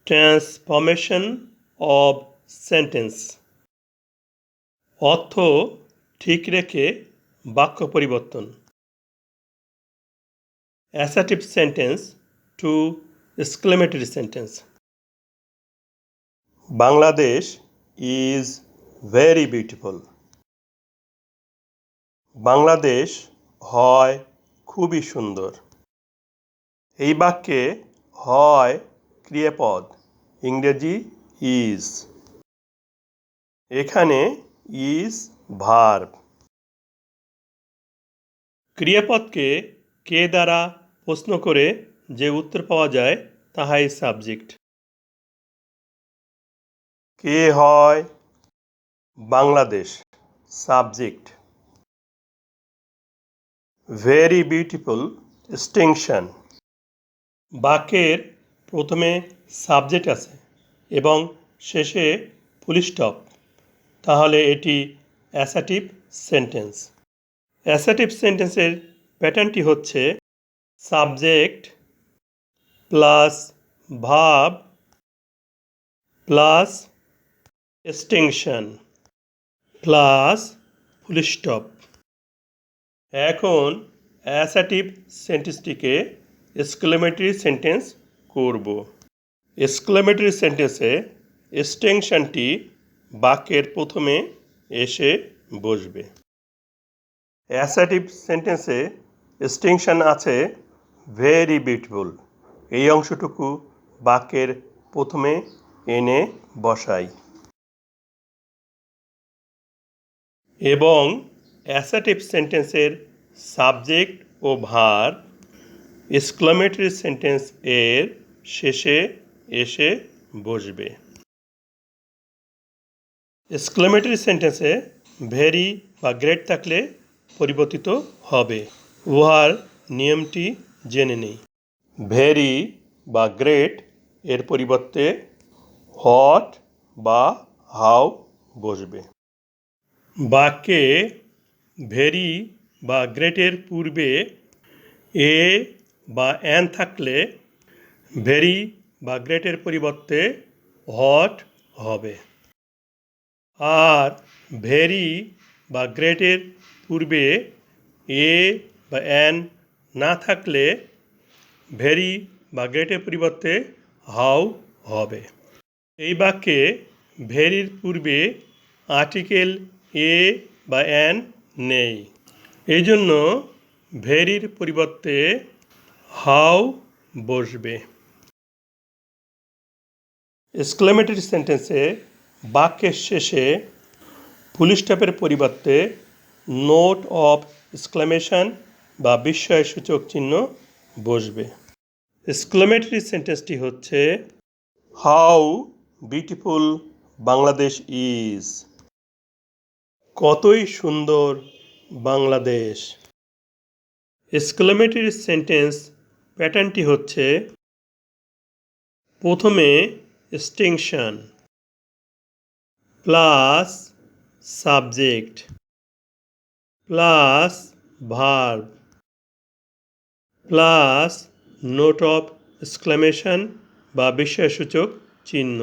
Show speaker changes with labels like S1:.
S1: Transformation of sentence অর্থ ঠিক রেখে বাক্য পরিবর্তন। Assertive sentence to exclamatory sentence. Bangladesh is very beautiful. Bangladesh হয় খুবই সুন্দর। এই বাক্যে হয় ক্রিয়াপদ, ইংরেজি ইজ। এখানে ইজ ভার্ব। ক্রিয়াপদকে কে দ্বারা প্রশ্ন করে যে উত্তর পাওয়া যায় তাহাই সাবজেক্ট। কে হয় Bangladesh, subject. Very beautiful distinction. বাক্যের প্রথমে সাবজেক্ট আছে এবং শেষে ফুল স্টপ, তাহলে এটি অ্যাসার্টিভ সেন্টেন্স। অ্যাসার্টিভ সেন্টেন্সের প্যাটার্নটি হচ্ছে subject plus verb plus distinction plus full stop. এখন অ্যাসার্টিভ সেন্টেন্সটিকে এক্সক্লেমেটরি সেন্টেন্স করব। এক্সক্লেমেটরি সেন্টেন্সে ডিস্টিংশনটি বাক্যের প্রথমে এসে বসবে। অ্যাসার্টিভ সেন্টেন্সে ডিস্টিংশন আছে ভেরি বিউটিফুল, এই অংশটুকু বাক্যের প্রথমে এনে বসাই। এবং অ্যাসার্টিভ সেন্টেন্সের সাবজেক্ট ও ভার্ব এক্সক্লেমেটরি সেন্টেন্স এর শেষে এসে বসবে। এক্সক্লেমেটরি সেন্টেন্সে ভেরি বা গ্রেট থাকলে পরিবর্তিত হবে। উহার নিয়মটি জেনে নেই। ভেরি বা গ্রেট এর পরিবর্তে হোয়াট বা হাউ বসবে। বাক্যে ভেরি বা গ্রেটের পূর্বে এ বা অ্যান থাকলে ভেরি বা গ্রেটের পরিবর্তে হোয়াট হবে। আর ভেরি বা গ্রেটের পূর্বে এ বা অ্যান না থাকলে ভেরি বা গ্রেটের পরিবর্তে হাউ হবে। এই বাক্যে ভেরির পূর্বে আর্টিকেল এ বা অ্যান নেই, এই জন্য ভেরির পরিবর্তে হাউ বসবে। এক্সক্লেমেটরি সেন্টেন্সে বাক্যের শেষে ফুল স্টপের পরিবর্তে নোট অফ এক্সক্লেমেশন বা বিস্ময়সূচক চিহ্ন বসবে। এক্সক্লেমেটরি সেন্টেন্সটি হচ্ছে হাউ বিউটিফুল বাংলাদেশ ইজ। কতই সুন্দর বাংলাদেশ। এক্সক্লেমেটরি সেন্টেন্স প্যাটার্নটি হচ্ছে প্রথমে distinction plus subject plus verb plus note of exclamation বা বিস্ময়সূচক চিহ্ন।